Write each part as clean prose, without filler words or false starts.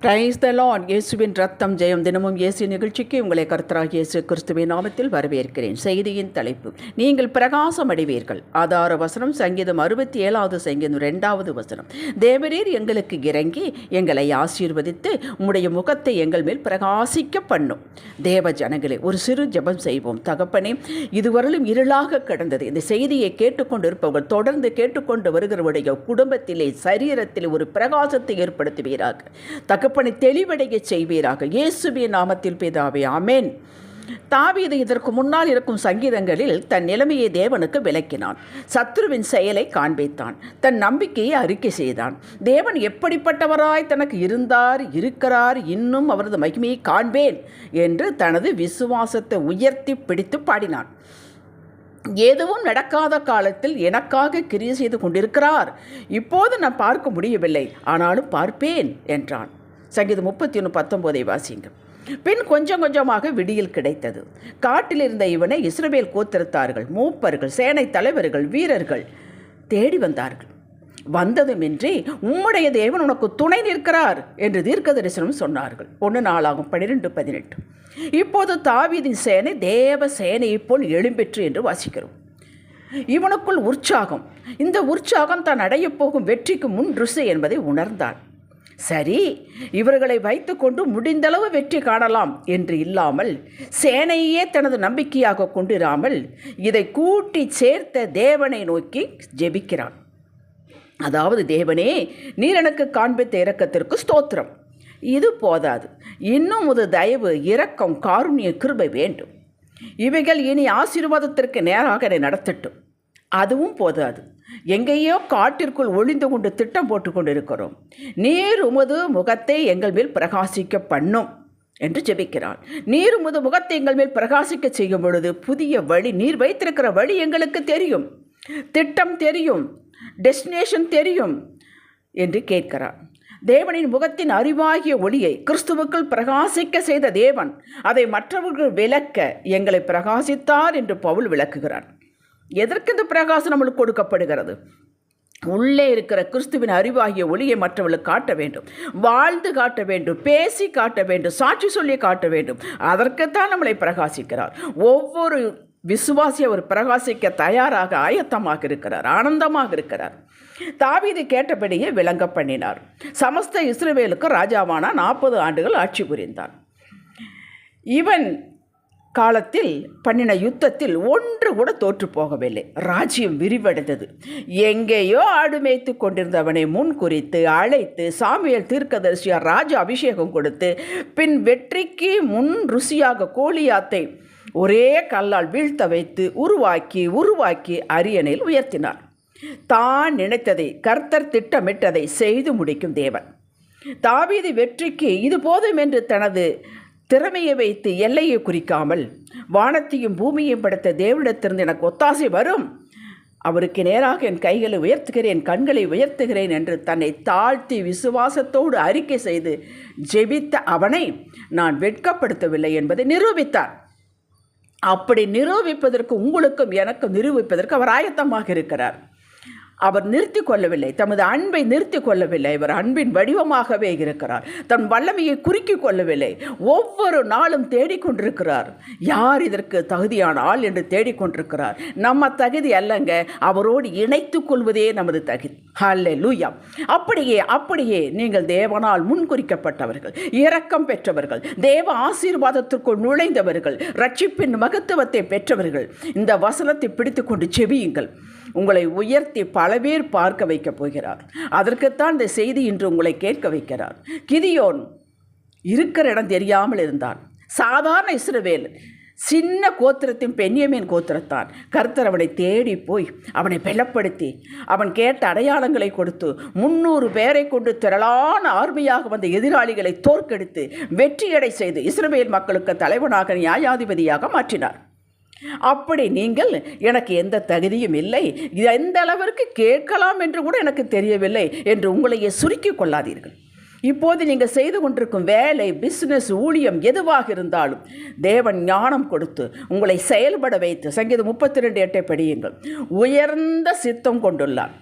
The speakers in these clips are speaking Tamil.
Praise the Lord. இயேசுவின் ரத்தம் ஜெயம். தினமும் இயேசு நிகழ்ச்சிக்கு உங்களை கர்த்தராகிய இயேசு கிறிஸ்துவின் நாமத்தில் வரவேற்கிறேன். செய்தியின் தலைப்பு: நீங்கள் பிரகாசம் அடைவீர்கள். ஆதார வசனம் சங்கீதம் 67 சங்கீதம் 2 வசனம். தேவரீர் எங்களுக்கு இறங்கி எங்களை ஆசீர்வதித்து உம்முடைய முகத்தை எங்கள் மேல் பிரகாசிக்க பண்ணும். தேவ ஜனங்களே, ஒரு சிறு ஜெபம் செய்வோம். தகப்பனே, இதுவரையிலும் இருளாக கிடந்தது இந்த செய்தியை கேட்டுக்கொண்டிருப்பவர்கள், தொடர்ந்து கேட்டுக்கொண்டு வருகிறவருடைய குடும்பத்திலே, சரீரத்திலே ஒரு பிரகாசத்தை ஏற்படுத்துவீராக. தகப்பனை தெளிவடைய செய்வீராக. இயேசுவின் நாமத்தில் பிதாவே, ஆமென். தாவீது இதற்கு முன்னால் இருக்கும் சங்கீதங்களில் தன் நிலைமையை தேவனுக்கு விளக்கினான். சத்துருவின் செயலை காண்பித்தான். தன் நம்பிக்கையை அறிக்கை செய்தான். தேவன் எப்படிப்பட்டவராய் தனக்கு இருக்கிறார், இன்னும் அவரது மகிமையை காண்பேன் என்று தனது விசுவாசத்தை உயர்த்தி பிடித்து பாடினான். எதுவும் நடக்காத காலத்தில் எனக்காக கிரியை செய்து கொண்டிருக்கிறார். இப்போது நான் பார்க்க முடியவில்லை, ஆனாலும் பார்ப்பேன் என்றான். சங்கீதம் 31:19 வாசிங்க. பின் கொஞ்சம் கொஞ்சமாக விடியல் கிடைத்தது. காட்டில் இருந்த இவனை இஸ்ரவேல் கோத்திரத்தார்கள், மூப்பர்கள், சேனை தலைவர்கள், வீரர்கள் தேடி வந்தார்கள். வந்ததுமின்றி உம்முடைய தேவன் உனக்கு துணை நிற்கிறார் என்று தீர்க்க தரிசனம் சொன்னார்கள். 1 நாளாகும் 12:18. இப்போது தாவீதின் சேனை தேவ சேனையைப் போல் எழும்பெற்று என்று வாசிக்கிறோம். இவனுக்குள் உற்சாகம். இந்த உற்சாகம் தான் அடையப் போகும் வெற்றிக்கு முன் ருசி என்பதை உணர்ந்தான். சரி, இவர்களை வைத்துக்கொண்டு முடிந்தளவு வெற்றி காணலாம் என்று இல்லாமல், சேனையே தனது நம்பிக்கையாக கொண்டிராமல், இதை கூட்டி சேர்த்த தேவனை நோக்கி ஜெபிக்கிறான். அதாவது, தேவனே, நீர் எனக்கு காண்பித்த இரக்கத்திற்கு ஸ்தோத்திரம். இது போதாது, இன்னும் ஒரு தயவு, இரக்கம், காருண்ய, கிருபை வேண்டும். இவைகள் இனி ஆசீர்வாதத்திற்கு நேராக என்னை நடத்தட்டும். அதுவும் போதாது, எங்கேயோ காட்டிற்குள் ஒளிந்து கொண்டு திட்டம் போட்டு கொண்டிருக்கிறோம். நீர் உமது முகத்தை எங்கள் மேல் பிரகாசிக்க பண்ணும் என்று ஜெபிக்கிறான். நீர் உமது முகத்தை எங்கள் மேல் பிரகாசிக்க செய்யும் பொழுது புதிய வழி, நீர் வைத்திருக்கிற வழி எங்களுக்கு தெரியும், திட்டம் தெரியும், டெஸ்டினேஷன் தெரியும் என்று கேட்கிறான். தேவனின் முகத்தின் அறிவாகிய ஒளியை கிறிஸ்துவுக்குள் பிரகாசிக்க செய்த தேவன் அதை மற்றவர்கள் விளக்க எங்களை பிரகாசித்தார் என்று பவுல் விளக்குகிறான். எதற்கு இந்த பிரகாசம் நம்மளுக்கு கொடுக்கப்படுகிறது? உள்ளே இருக்கிற கிறிஸ்துவின் அறிவாகிய ஒளியை மற்றவர்களுக்கு காட்ட வேண்டும், வாழ்ந்து காட்ட வேண்டும், பேசி காட்ட வேண்டும், சாட்சி சொல்லி காட்ட வேண்டும். அதற்குத்தான் நம்மளை பிரகாசிக்கிறார். ஒவ்வொரு விசுவாசி அவர் பிரகாசிக்க தயாராக, ஆயத்தமாக இருக்கிறார், ஆனந்தமாக இருக்கிறார். தாவீது கேட்டபடியே விளங்க பண்ணினார். சமஸ்த இஸ்ரவேலுக்கு ராஜாவான 40 ஆண்டுகள் ஆட்சி புரிந்தான். இவன் காலத்தில் பண்ணின யுத்தத்தில் ஒன்று கூட தோற்று போகவில்லை. ராஜ்யம் விரிவடைந்தது. எங்கேயோ ஆடு மேய்த்து கொண்டிருந்தவனை முன் குறித்து அழைத்து சாமுவேல் தீர்க்கதரிசியார் ராஜ அபிஷேகம் கொடுத்து, பின் வெற்றிக்கு முன் ருசியாக கோலியாத்தை ஒரே கல்லால் வீழ்த்த வைத்து உருவாக்கி அரியணையில் உயர்த்தினார். தான் நினைத்ததை, கர்த்தர் திட்டமிட்டதை செய்து முடிக்கும் தேவன். தாவீது வெற்றிக்கு இது போதும் என்று தனது திறமையை வைத்து எல்லையை குறிக்காமல், வானத்தையும் பூமியையும் படைத்த தேவனிடத்திலிருந்து எனக்கு ஒத்தாசை வரும், அவருக்கு நேராக என் கைகளை உயர்த்துகிறேன், கண்களை உயர்த்துகிறேன் என்று தன்னை தாழ்த்தி விசுவாசத்தோடு அறிக்கை செய்து ஜெபித்த அவனை நான் வெட்கப்படுத்தவில்லை என்பதை நிரூபித்தார். அப்படி நிரூபிப்பதற்கு, உங்களுக்கும் எனக்கும் நிரூபிப்பதற்கு அவர் ஆயத்தமாக இருக்கிறார். அவர் நிறுத்தி கொள்ளவில்லை, தமது அன்பை நிறுத்தி கொள்ளவில்லை. அவர் அன்பின் வடிவமாகவே இருக்கிறார். தன் வல்லமையை குறுக்கி கொள்ளவில்லை. ஒவ்வொரு நாளும் தேடிக்கொண்டிருக்கிறார். யார் இதற்கு தகுதியான ஆள் என்று தேடிக்கொண்டிருக்கிறார். நம்ம தகுதி அல்லங்க, அவரோடு இணைத்து கொள்வதே நமது தகுதி. ஹல்லேலூயா. அப்படியே நீங்கள் தேவனால் முன்குறிக்கப்பட்டவர்கள், இரக்கம் பெற்றவர்கள், தேவ ஆசீர்வாதத்திற்குள் நுழைந்தவர்கள், ரட்சிப்பின் மகத்துவத்தை பெற்றவர்கள். இந்த வசனத்தை பிடித்து கொண்டு செபியுங்கள். உங்களை உயர்த்தி பல பேர் பார்க்க வைக்கப் போகிறார். அதற்குத்தான் இந்த செய்தி இன்று உங்களை கேட்க வைக்கிறார். கிதியோன் இருக்கிற இடம் தெரியாமல் இருந்தான். சாதாரண இஸ்ரவேல், சின்ன கோத்திரத்தின் பென்யமீன் கோத்திரத்தான். கர்த்தர் அவனை தேடி போய் அவனை பலப்படுத்தி அவன் கேட்ட அடையாளங்களை கொடுத்து 300 பேரை கொண்டு திரளான ஆர்மியாக வந்த எதிராளிகளை தோற்கடித்து வெற்றியடை செய்து இஸ்ரவேல் மக்களுக்கு தலைவனாக, நியாயாதிபதியாக மாற்றினார். அப்படி நீங்கள், எனக்கு எந்த தகுதியும் இல்லை, எந்த அளவிற்கு கேட்கலாம் என்று கூட எனக்கு தெரியவில்லை என்று உங்களையே சுருக்கிக் கொள்ளாதீர்கள். இப்போது நீங்கள் செய்து கொண்டிருக்கும் வேலை, பிஸ்னஸ், ஊழியம் எதுவாக இருந்தாலும் தேவன் ஞானம் கொடுத்து உங்களை செயல்பட வைத்து, சங்கீதம் 32:8 படியுங்கள், உயர்ந்த சித்தம் கொண்டுள்ளார்.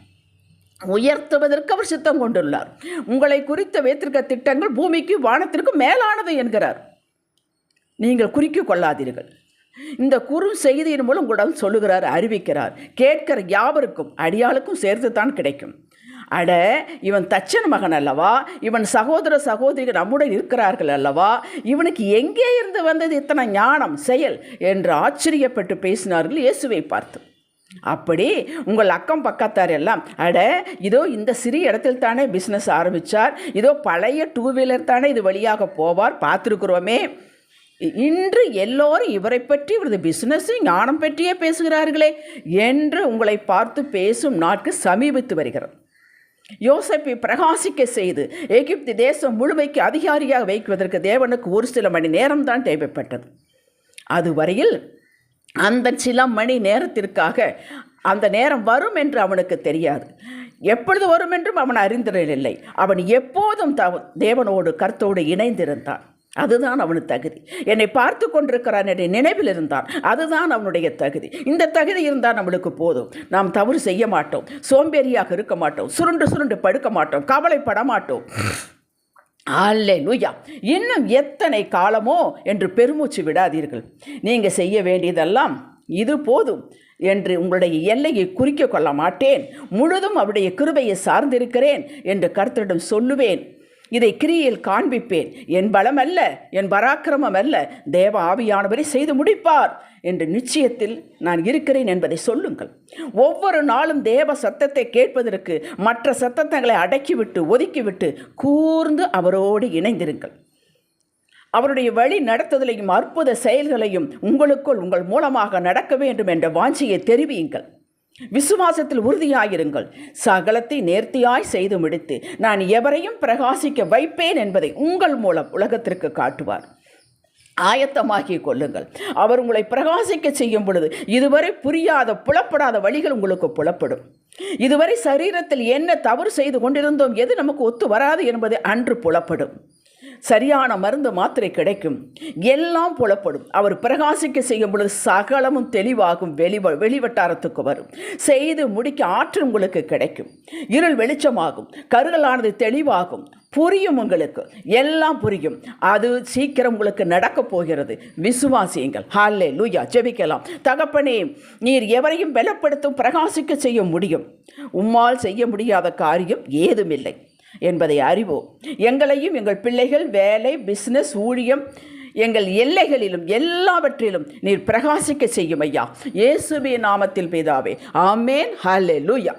உயர்த்துவதற்கு அவர் சித்தம் கொண்டுள்ளார். உங்களை குறித்த வைத்திருக்க திட்டங்கள் பூமிக்கு வானத்திற்கு மேலானது என்கிறார். நீங்கள் குறிக்கிக் கொள்ளாதீர்கள். இந்த குறு செய்தியின் மூலம் உங்களிடம் சொல்லுகிறார், அறிவிக்கிறார். கேட்கிற யாவருக்கும் அடியாளுக்கும் சேர்த்து தான் கிடைக்கும். அட, இவன் தச்சன் மகன் அல்லவா, இவன் சகோதர சகோதரிகள் நம்முடன் இருக்கிறார்கள் அல்லவா, இவனுக்கு எங்கே இருந்து வந்தது இத்தனை ஞானம் செயல் என்று ஆச்சரியப்பட்டு பேசினார்கள் இயேசுவை பார்த்து. அப்படி உங்கள் அக்கம் பக்கத்தார் எல்லாம், அட இதோ இந்த சிறிய இடத்தில் தானே பிஸ்னஸ் ஆரம்பித்தார், இதோ பழைய 2 வீலர் தானே இது வழியாக போவார், பார்த்துருக்குறோமே, இன்று எல்லோரும் இவரை பற்றி இவரது பிஸ்னஸ் ஞானம் பற்றியே பேசுகிறார்களே என்று உங்களை பார்த்து பேசும் நாட்கள் சமீபித்து வருகிறது. யோசேப்பை பிரகாசிக்க செய்து எகிப்து தேசம் முழுமைக்கு அதிகாரியாக வைக்குவதற்கு தேவனுக்கு ஒரு சில மணி நேரம்தான் தேவைப்பட்டது. அதுவரையில் அந்த சில மணி நேரத்திற்காக அந்த நேரம் வரும் என்று அவனுக்கு தெரியாது. எப்பொழுது வரும் என்றும் அவன் அறிந்திரவில்லை. அவன் எப்போதும் தேவனோடு கர்த்தரோடு இணைந்திருந்தான். அதுதான் அவனுக்கு தகுதி. என்னை பார்த்து கொண்டிருக்கிறான் என்ற நினைவில் இருந்தான். அதுதான் அவனுடைய தகுதி. இந்த தகுதி இருந்தால் நம்மளுக்கு போதும். நாம் தவறு செய்ய மாட்டோம், சோம்பேறியாக இருக்க மாட்டோம், சுருண்டு சுருண்டு படுக்க மாட்டோம், கவலைப்பட மாட்டோம். அல்லேலூயா. இன்னும் எத்தனை காலமோ என்று பெருமூச்சு விடாதீர்கள். நீங்கள் செய்ய வேண்டியதெல்லாம் இது போதும் என்று உங்களுடைய எல்லையை குறிக்க கொள்ள மாட்டேன், முழுதும் அவருடைய கிருபையை சார்ந்திருக்கிறேன் என்று கர்த்தரிடம் சொல்லுவேன். இதை கிரியில் காண்பிப்பேன். என் பலம் அல்ல, என் பராக்கிரமம் அல்ல, தேவ ஆவியானவரை செய்து முடிப்பார் என்ற நிச்சயத்தில் நான் இருக்கிறேன் என்பதை சொல்லுங்கள். ஒவ்வொரு நாளும் தேவ சத்தத்தை கேட்பதற்கு மற்ற சத்தங்களை அடக்கிவிட்டு ஒதுக்கிவிட்டு கூர்ந்து அவரோடு இணைந்திருங்கள். அவருடைய வழி நடத்துதலையும் அற்புத செயல்களையும் உங்களுக்குள் உங்கள் மூலமாக நடக்க வேண்டும் என்ற வாஞ்சியை தெரிவியுங்கள். விசுவாசத்தில் உறுதியாயிருங்கள். சகலத்தை நேர்த்தியாய் செய்து முடித்து நான் எவரையும் பிரகாசிக்க வைப்பேன் என்பதை உங்கள் மூலம் உலகத்திற்கு காட்டுவார். ஆயத்தமாக்கி கொள்ளுங்கள். அவர் உங்களை பிரகாசிக்க செய்யும் பொழுது இதுவரை புரியாத புலப்படாத வழிகள் உங்களுக்கு புலப்படும். இதுவரை சரீரத்தில் என்ன தவறு செய்து கொண்டிருந்தோம், எது நமக்கு ஒத்து வராது என்பது அன்று புலப்படும். சரியான மருந்து மாத்திரை கிடைக்கும், எல்லாம் புலப்படும். அவர் பிரகாசிக்க செய்யும் பொழுது சகலமும் தெளிவாகும், வெளிவட்டாரத்துக்கு வரும். செய்து முடிக்க ஆற்றல் உங்களுக்கு கிடைக்கும். இருள் வெளிச்சமாகும், கருகலானது தெளிவாகும், புரியும், உங்களுக்கு எல்லாம் புரியும். அது சீக்கிரம் உங்களுக்கு நடக்கப் போகிறது. விசுவாசியுங்கள். ஹல்லேலூயா. ஜெபிக்கலாம். தகப்பனே, நீர் எவரையும் பலப்படுத்தும் பிரகாசிக்க செய்ய முடியும். உம்மால் செய்ய முடியாத காரியம் ஏதுமில்லை என்பதை அறிவோம். எங்களையும் எங்கள் பிள்ளைகள், வேலை, பிஸ்னஸ், ஊழியம், எங்கள் எல்லைகளிலும் எல்லாவற்றிலும் நீர் பிரகாசிக்க செய்யும் ஐயா. இயேசுவின் நாமத்தில் பிதாவே. ஆமேன். ஹல்லேலூயா.